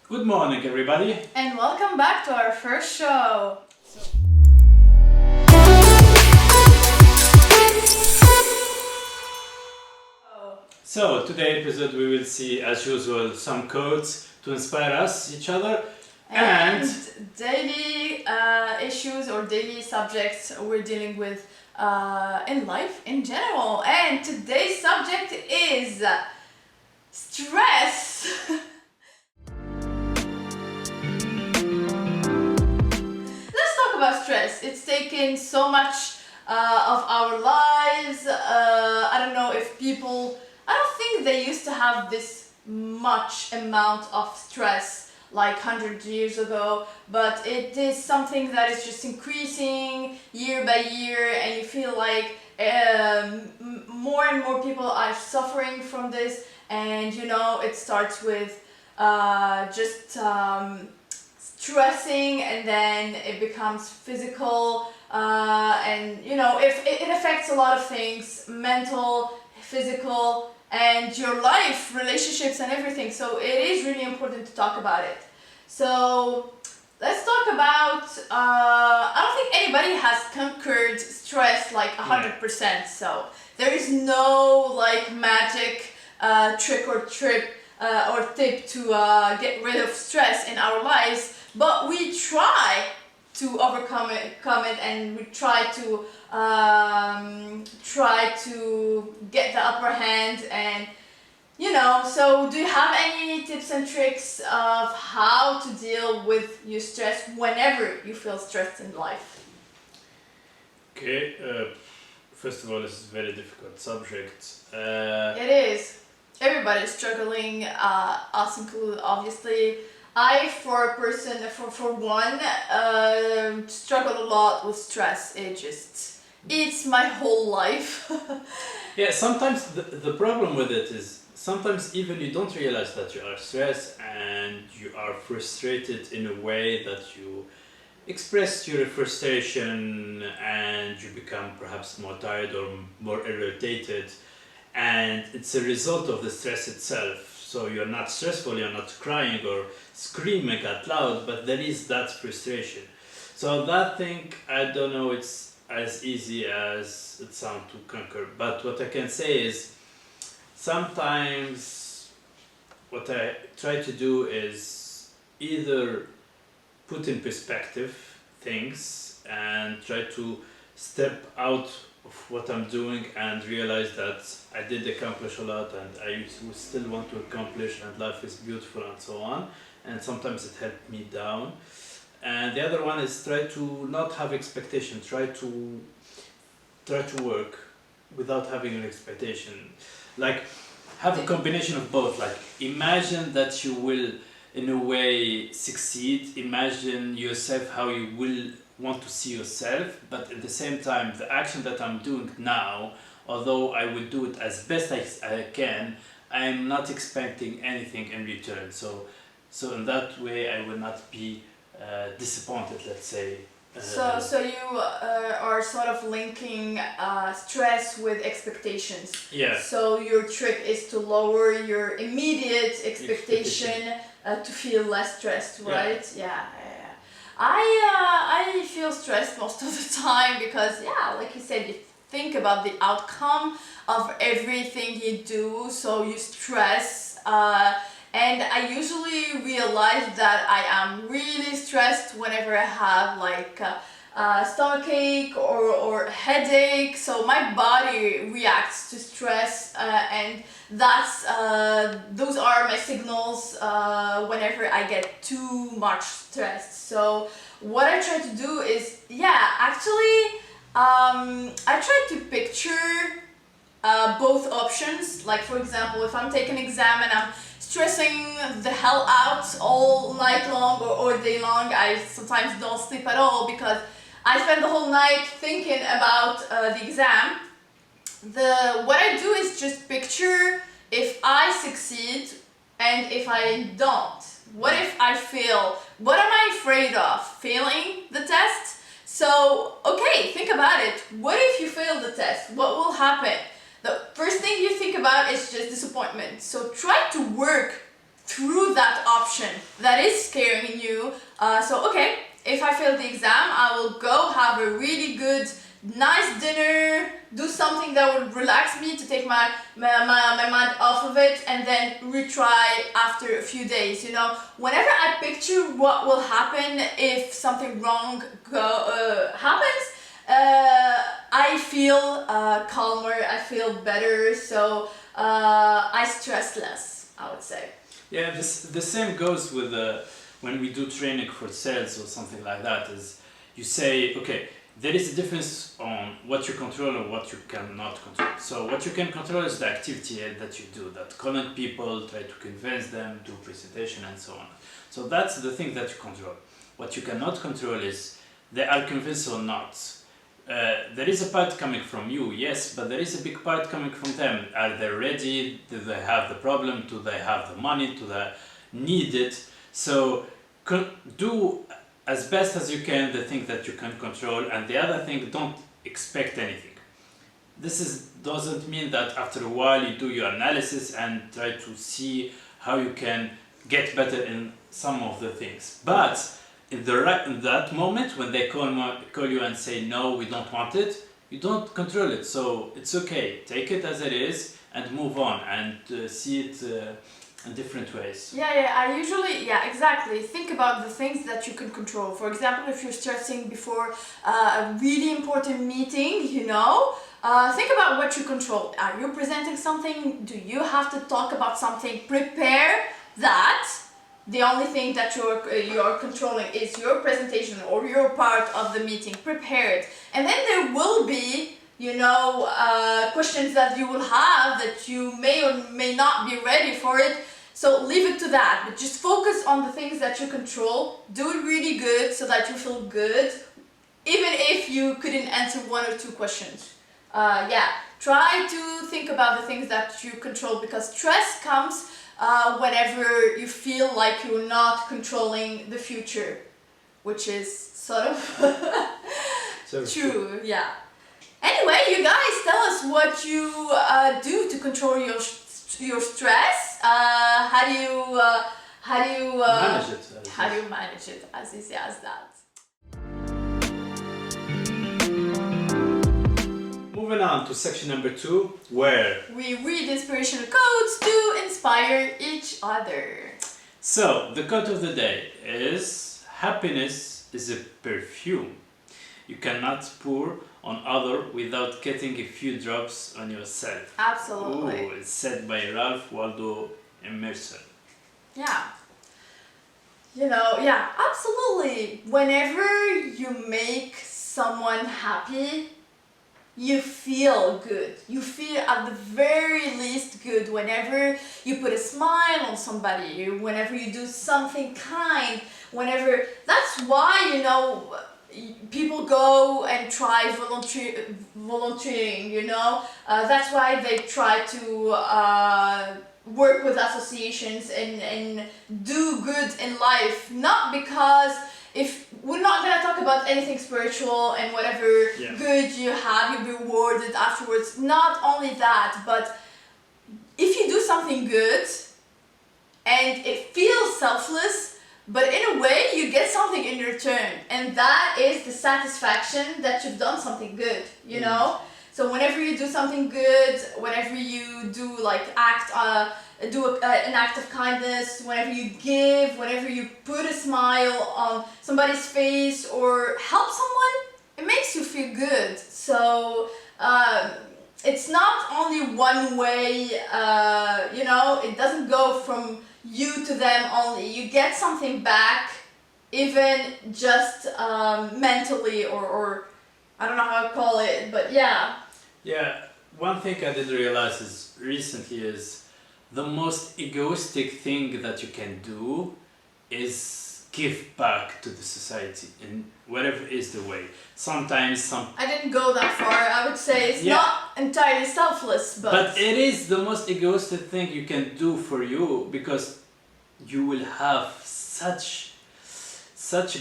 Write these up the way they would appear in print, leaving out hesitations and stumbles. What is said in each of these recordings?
Good morning, everybody. And welcome back to our first show. So, today's episode we will see, as usual, some quotes to inspire us, each other, and daily issues or daily subjects we're dealing with in life in general. And today's subject is stress. Let's talk about stress. It's taken so much of our lives. I don't know if people, I don't think they used to have this much amount of stress like 100 years ago, but it is something that is just increasing year by year, and you feel like more and more people are suffering from this. And you know, it starts with just stressing, and then it becomes physical, and you know, if it affects a lot of things: mental, physical, and your life, relationships, and everything. So it is really important to talk about it. So let's talk about I don't think anybody has conquered stress like 100%. So there is no like magic trick or tip to get rid of stress in our lives, but we try to overcome it, and we try to get the upper hand. And you know, so do you have any tips and tricks of how to deal with your stress whenever you feel stressed in life? okay. First of all, this is a very difficult subject. It is. Everybody's struggling, us included, obviously. I, for one, struggle a lot with stress. It just eats my whole life. Yeah, sometimes the problem with it is sometimes even you don't realize that you are stressed and you are frustrated in a way that you express your frustration, and you become perhaps more tired or more irritated, and it's a result of the stress itself. So you're not stressful, you're not crying or screaming out loud, but there is that frustration. So that thing, I don't know, it's as easy as it sounds to conquer. But what I can say is sometimes what I try to do is either put in perspective things and try to step out of what I'm doing and realize that I did accomplish a lot, and I still want to accomplish, and life is beautiful and so on. And sometimes it helped me down. And the other one is try to not have expectation. Try to work without having an expectation. Like have a combination of both. Like imagine that you will in a way succeed. Imagine yourself how you will want to see yourself, but at the same time the action that I'm doing now, although I will do it as best as I can, I'm not expecting anything in return. So in that way I will not be disappointed, let's say. So you are sort of linking stress with expectations. Yeah. So your trick is to lower your immediate expectation to feel less stressed, right? Yeah. I feel stressed most of the time because, yeah, like you said, you think about the outcome of everything you do, so you stress. And I usually realize that I am really stressed whenever I have like stomachache or headache. So my body reacts to stress, and that's those are my signals whenever I get too much stressed. So what I try to do is, actually, I try to picture both options. Like for example, if I'm taking an exam and I'm stressing the hell out all night long or day long, I sometimes don't sleep at all because I spend the whole night thinking about the exam. What I do is just picture if I succeed and if I don't. What if I fail? What am I afraid of? Failing the test? So, okay, think about it. What if you fail the test? What will happen? The first thing you think about is just disappointment. So try to work through that option that is scaring you. So okay, if I fail the exam, I will go have a really good, nice dinner, do something that would relax me to take my mind off of it, and then retry after a few days. You know, whenever I picture what will happen if something wrong happens, I feel calmer, I feel better, so I stress less, I would say. Yeah, the same goes with when we do training for sales or something like that. Is you say, okay, there is a difference on what you control and what you cannot control. So what you can control is the activity that you do, that calling people, try to convince them, do presentation and so on. So that's the thing that you control. What you cannot control is they are convinced or not. There is a part coming from you, yes, but there is a big part coming from them. Are they ready? Do they have the problem? Do they have the money? Do they need it? So do as best as you can the thing that you can control, and the other thing, don't expect anything. Doesn't mean that after a while you do your analysis and try to see how you can get better in some of the things. But in that moment when they call you and say no, we don't want it, you don't control it. So it's okay. Take it as it is and move on and see it in different ways. I usually, exactly. Think about the things that you can control. For example, if you're stressing before a really important meeting, you know, think about what you control. Are you presenting something? Do you have to talk about something? Prepare that. The only thing that you're controlling is your presentation or your part of the meeting. Prepare it. And then there will be, you know, questions that you will have that you may or may not be ready for it. So leave it to that, but just focus on the things that you control. Do it really good so that you feel good, even if you couldn't answer one or two questions. Try to think about the things that you control, because stress comes whenever you feel like you're not controlling the future, which is sort of true. Yeah. Anyway, you guys, tell us what you do to control your stress. How do you manage it? How do you manage it? As easy as that. Moving on to section number 2, where we read inspirational quotes to inspire each other. So the quote of the day is: happiness is a perfume you cannot pour on other without getting a few drops on yourself. Absolutely. Ooh, it's said by Ralph Waldo Emerson. Yeah. You know, yeah, absolutely. Whenever you make someone happy, you feel good. You feel at the very least good whenever you put a smile on somebody, whenever you do something kind, whenever... That's why, you know, people go and try volunteering, you know. That's why they try to work with associations and do good in life. Not because... If we're not gonna talk about anything spiritual and whatever good you have, you'll be rewarded afterwards. Not only that, but if you do something good and it feels selfless, but in a way you get something in return, and that is the satisfaction that you've done something good, you know? So whenever you do something good, whenever you do like an act of kindness, whenever you give, whenever you put a smile on somebody's face or help someone, it makes you feel good. So it's not only one way, you know, it doesn't go from you to them only. You get something back, even just mentally or I don't know how to call it, but yeah. Yeah, one thing I didn't realize recently is the most egoistic thing that you can do is give back to the society in whatever is the way. Sometimes I didn't go that far. I would say it's not entirely selfless, but it is the most egoistic thing you can do for you, because you will have such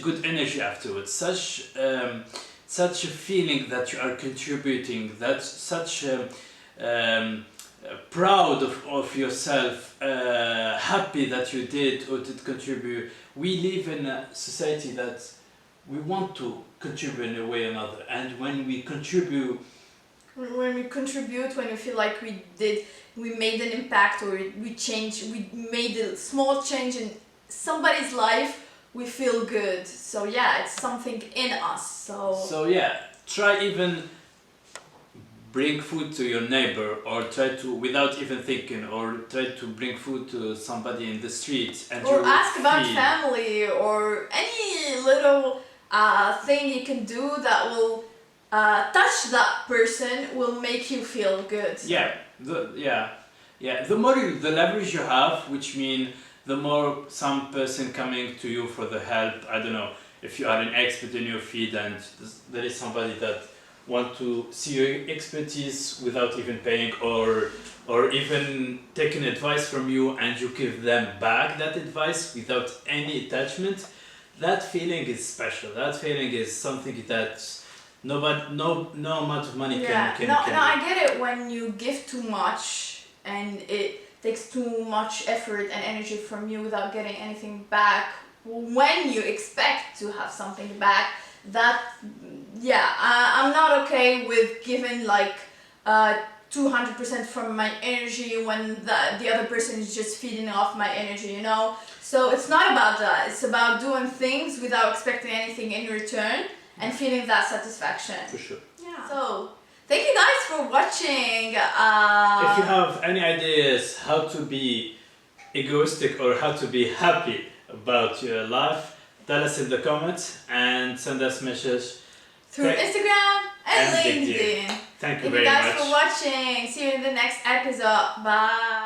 good energy afterwards, such a feeling that you are contributing, that's such proud of yourself, happy that you did or did contribute. We live in a society that we want to contribute in a way or another, and when we contribute, when we contribute, when we feel like we made an impact, or we made a small change in somebody's life, we feel good. So yeah, it's something in us. so yeah, try even bring food to your neighbor, or try to, without even thinking, or try to bring food to somebody in the street, and or you ask about feel, family, or any little thing you can do that will touch that person, will make you feel good. The more the leverage you have, which mean the more some person coming to you for the help. I don't know, if you are an expert in your field and there is somebody that want to see your expertise without even paying, or even taking advice from you, and you give them back that advice without any attachment, that feeling is special. That feeling is something that no amount of money can I get it when you give too much and it takes too much effort and energy from you without getting anything back. When you expect to have something back, I'm not okay with giving like 200% from my energy when the other person is just feeding off my energy, you know? So it's not about that. It's about doing things without expecting anything in return and feeling that satisfaction. For sure. Yeah. So thank you guys for watching. If you have any ideas how to be egoistic or how to be happy about your life, tell us in the comments and send us message through Instagram and LinkedIn. Thank you Thank very you guys much for watching. See you in the next episode. Bye.